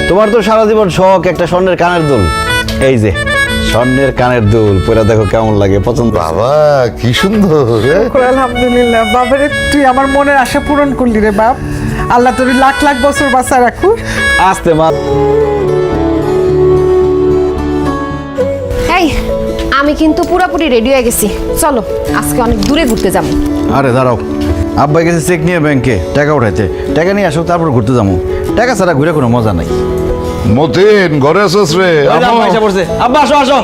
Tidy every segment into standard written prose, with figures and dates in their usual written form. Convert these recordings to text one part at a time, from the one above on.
তোমার তো সারা জীবন শখ একটা স্বর্ণের কানের দুল। এই যে স্বর্ণের কানের দুল পরে দেখো কেমন লাগে, পছন্দ? বাবা কি সুন্দর। আলহামদুলিল্লাহ বাবারে, তুই আমার মনের আশা পূরণ করলি রে বাপ। আল্লাহ তোর লাখ লাখ বছর বাঁচা রাখু। আসতে মা। এই আমি কিন্তু পুরোপুরি রেডি হয়ে গেছি, চলো আজকে অনেক দূরে ঘুরতে যাবো। আরে দাঁড়াও, আব্বাই গেছে চেক নিয়ে ব্যাংকে টাকা উঠাইতে। টাকা নিয়ে আসো, তারপর ঘুরতে যাবো। টাকা ছাড়া ঘুরে কোনো মজা নাই। মতিন ঘরে আসছ রে? আব্বা এসে পড়ছে। আব্বা আসো আসো,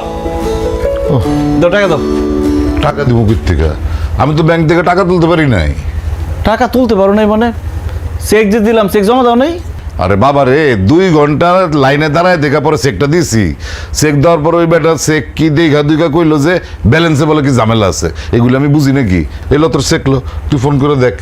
দাও টাকা দাও। টাকা দিব কোথা থেকে? আমি তো ব্যাংক থেকে টাকা তুলতে পারি নাই। টাকা তুলতে পারো নাই মানে? চেক যে দিলাম, চেক জমা দাও নাই? আরে বাবা রে, 2 ঘন্টা লাইনে দাঁড়ায় দেখা পরে চেকটা দিছি। চেক দেওয়ার পর ওই বেটা চেক কি দেখা দুইকা কইলো যে ব্যালেন্সে বলে কি ঝামেলা আছে। এগুলো আমি বুঝি নাকি? এলো তোর চেকলো, তুই ফোন করে দেখ।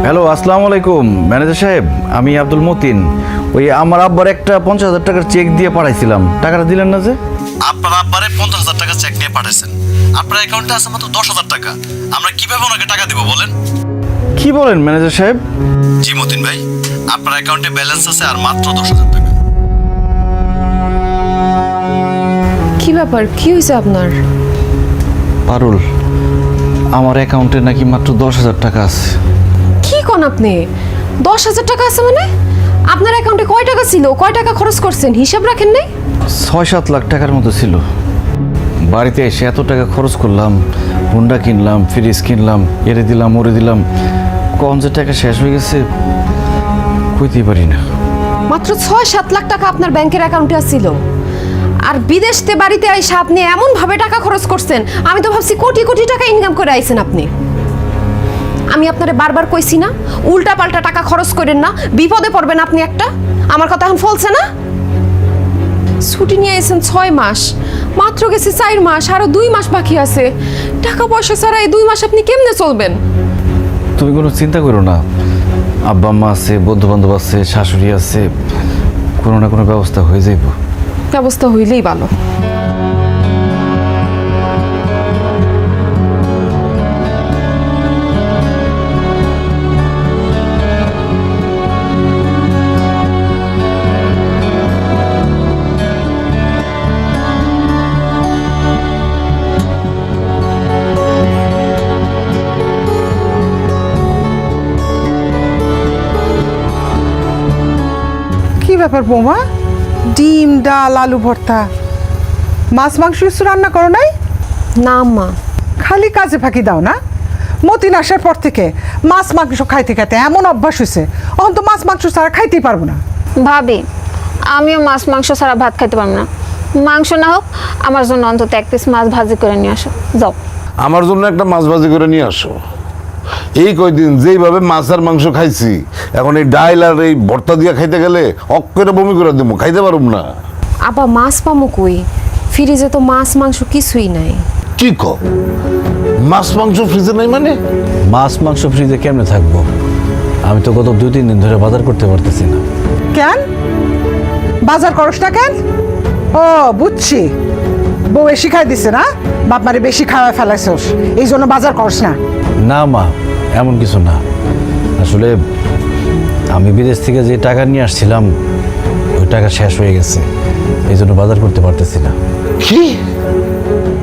হ্যালো, আসসালামু আলাইকুম ম্যানেজার সাহেব, আমি আব্দুল মতিন। ওই আমার আব্বার একটা 50,000 টাকার চেক দিয়ে পাঠাইছিলাম, টাকাটা দিলেন না যে? আপনার আব্বারে 50,000 টাকা চেক নিয়ে পাঠাইছেন, আপনার অ্যাকাউন্টে আছে মাত্র 10,000 টাকা। আমরা কিভাবে ওনাকে টাকা দিব বলেন? কি বলেন ম্যানেজার সাহেব? জি মতিন ভাই, আপনার অ্যাকাউন্টে ব্যালেন্স আছে আর মাত্র 10,000 টাকা। কি ব্যাপার, কি হয়েছে আপনার? পারুল, আমার অ্যাকাউন্টে নাকি মাত্র 10,000 টাকা আছে। কি কোন আপনি? 10,000 টাকা আছে মানে? আপনার অ্যাকাউন্টে কয় টাকা ছিল, কয় টাকা খরচ করছেন হিসাব রাখেন নাই? 6-7 লাখ টাকার মতো ছিল। বাড়িতে এসে এত টাকা খরচ করলাম, হুন্ডা কিনলাম, ফ্রিজ কিনলাম, এরে দিলাম ওরে দিলাম, কম যে টাকা শেষ হয়ে গেছে কইতেই পারি না। মাত্র 6-7 লাখ টাকা আপনার ব্যাংকের অ্যাকাউন্টে ছিল, আর বিদেশতে বাড়িতে আইসা আপনি এমন ভাবে টাকা খরচ করছেন, আমি তো ভাবছি কোটি কোটি টাকা ইনকাম করে আইছেন আপনি। আমি আপনারে বারবার কইছি না উল্টা পাল্টা টাকা খরচ করেন না, বিপদে পড়বেন আপনি একটা। আমার কথা এখন ফলছে না? ছুটি নিয়ে এসেছেন 6 মাস, মাত্র গেছে 4 মাস, আরো 2 মাস বাকি আছে। টাকা পয়সা ছাড়া এই 2 মাস আপনি কেমনে চলবেন? তুমি কোনো চিন্তা করো না, আব্বা আম্মা আছে, বন্ধু বান্ধব আছে, শাশুড়ি আছে, কোনো না কোনো ব্যবস্থা হয়ে যাইব। ব্যবস্থা হইলেই ভালো। কি ব্যাপার বৌমা, ডিম ডাল আলু ভর্তা, মাছ মাংস কিছু রান্না করো নাই? না মা, খালি কাজে ফাঁকি দাও না? মতিন আসার পর থেকে মাছ মাংস খাইতে খাইতে এমন অভ্যাস হয়েছে, অহন তো মাছ মাংস ছাড়া খাইতেই পারবো না। ভাবি, আমিও মাছ মাংস ছাড়া ভাত খাইতে পারবো না। মাংস না হোক, আমার জন্য অন্তত 1 পিস মাছ ভাজি করে নিয়ে আসো যাও। আমার জন্য একটা মাছ ভাজি করে নিয়ে আসো। এই কয়দিন যেইভাবে মাছ আর মাংস খাইছি, এখন এই ডাইল আর এই ভর্তা দিয়ে খাইতে গেলে অক্করে বমি করে দেবো, খাইতে পারব না। আবার মাছ পামো কই? ফ্রিজে তো মাছ মাংস কিছুই নাই। কি ক? মাছ মাংস ফ্রিজে নাই মানে? মাছ মাংস ফ্রিজে কেমনে থাকবো? আমি তো গত 2-3 দিন ধরে বাজার করতে পারতেছি না। কেন বাজার করস না কেন? ও বুঝছি, বউ বেশি খাই দিছে না, বাপ মারে বেশি খাওয়া ফেলাইছস, এই জন্য বাজার করস না। না মা, এমন কিছু না। আসলে আমি বিদেশ থেকে যে টাকা নিয়ে আসছিলাম ওই টাকা শেষ হয়ে গেছে, এই জন্য বাজার করতে পারতেছি না। কি?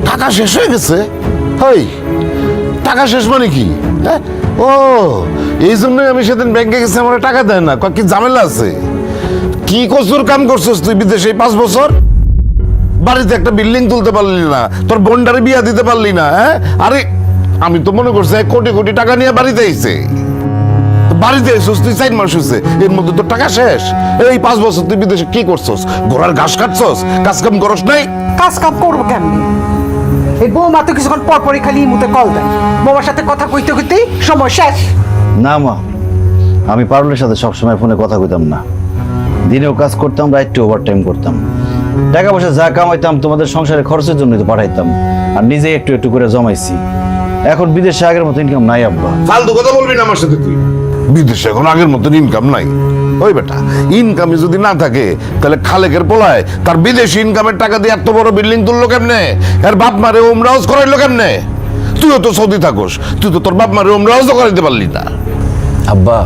টাকা শেষ হয়ে গেছে? হই, টাকা শেষ মানে কি? হ্যাঁ, ও এই জন্যই আমি সেদিন ব্যাংকে গেছি, আমার টাকা দেয় না। কি ঝামেলা আছে? কি কসুর কাম করছিস তুই বিদেশে 5 বছর? বাড়িতে একটা বিল্ডিং তুলতে পারলি না, তোর বোনটারে বিয়া দিতে পারলি না। হ্যাঁ, আরে আমি তো মনে করছি 1 কোটি কোটি টাকা নিয়ে বাড়িতে আইছে। বাড়িতে এসেছিস তুই 4 মাস হয়েছে, এর মধ্যে তোর টাকা শেষ। এই 5 বছর তুই বিদেশে কি করছস? ঘোড়ার ঘাস কাটছস, কাজ কাম করস নাই? কাজ কাম করবো কেমনি? এই বৌমা তো কিছুক্ষণ পর পরই খালি মুতে কল দেয়, বৌমার সাথে কথা কইতে কইতেই সময় শেষ। না মা, আমি পারুলের সাথে সবসময় ফোনে কথা কইতাম না। দিনেও কাজ করতাম, রাইটে ওভারটাইম করতাম। টাকা পয়সা যা কামাইতাম তোমাদের সংসারে খরচের জন্যই তো পাঠাইতাম, আর নিজে একটু একটু করে জমাইছি। এখন বিদেশে আগের মতো ইনকাম নাই আব্বা। ফালতু কথা বলবি না আমার সাথে তুই। বিদেশে এখন আগের মতন ইনকাম নাই। ওই বেটা, ইনকামে যদি না থাকে তাহলে খালেকের পোলায় তার বিদেশি ইনকামের টাকা দিয়ে এত বড় বিল্ডিং তুললো কেমনে? এর বাপ মারে উমরা হজ করাইলো কেমনে? তুইও তো সৌদি থাকোস, তুই তো তোর বাপ মারে উমরা হজও করাইতে পারলি না। আব্বা,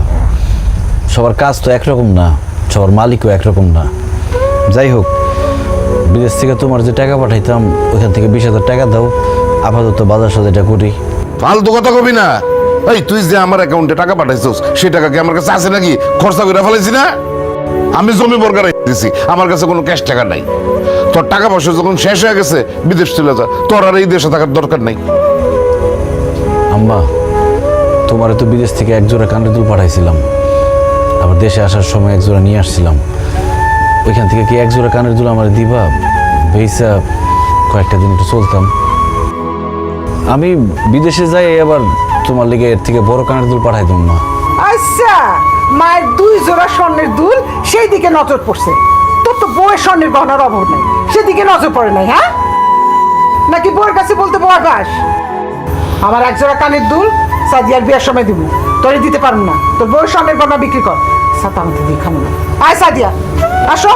সবার কাজ তো একরকম না, সবার মালিকও একরকম না। যাই হোক, বিদেশ থেকে তোমার যে টাকা পাঠাইতাম ওইখান থেকে 20,000 টাকা দাও, আপাতত বাজার সাজাটা করি। ফালতু কথা কবি না। এই তুই যে আমার অ্যাকাউন্টে টাকা পাঠাইছিস সেই টাকা কি আমার কাছে আছে নাকি? খরচা করে ফেলাইছি না? আমি জমি বর্গা দিছি, আমার কাছে কোনো ক্যাশ টাকা নাই। তোর টাকা পয়সা যখন শেষ হয়ে গেছে বিদেশ চলে যা, তোর আর এই দেশে থাকার দরকার নাই। আম্মা, তোমার তো বিদেশ থেকে একজোড়া কানের দুল পাঠাইছিলাম, আবার দেশে আসার সময় একজোড়া নিয়ে আসছিলাম। ওইখান থেকে কি একজোড়া কানের দুল আমার দিবা? বেইসা কয়েকটা দিন একটু চলতাম। আমি বিদেশে যাই আবার তোমার লেগে এর থেকে বড় কানের দুল পাঠাই দেব মা। আচ্ছা, মায়ের 2 জোড়া স্বর্ণের দুল সেই দিকে নজর পড়ছে। তোর তো বউয়ের স্বর্ণের গহনার অভাব নাই, সেদিকে নজর পড়ে নাই, হ্যাঁ? নাকি বউয়ের কাছে বলতে ভয় পাস? আমার 1 জোড়া কানের দুল সাদিয়ার বিয়ের সময় দিব, তোরে দিতে পারবো না। তোর বউয়ের স্বর্ণের গহনা বিক্রি কর, সাথে আমাকে দিয়ে খাবো না। আয় সাদিয়া, আসো।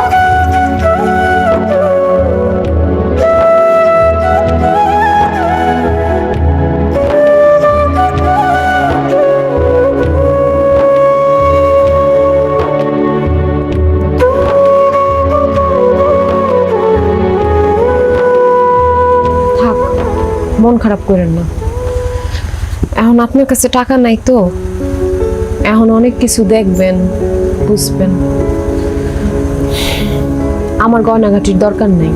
থাক, মন খারাপ করেন না। এখন আপনার কাছে টাকা নাই তো, এখন অনেক কিছু দেখবেন, বুঝবেন। আমার গয়নাগাটির দরকার নাই।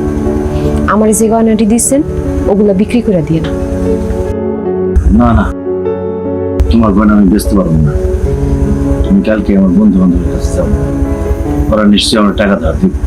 আমার যে গয়নাটি দিচ্ছেন ওগুলা বিক্রি করে দিয়ে না। না না, তোমার গয়না আমি বেচতে পারবো না। তুমি কালকে আমার বন্ধু বান্ধবের কাছে যাও, ওরা নিশ্চয়ই আমার টাকা ধার দিবে।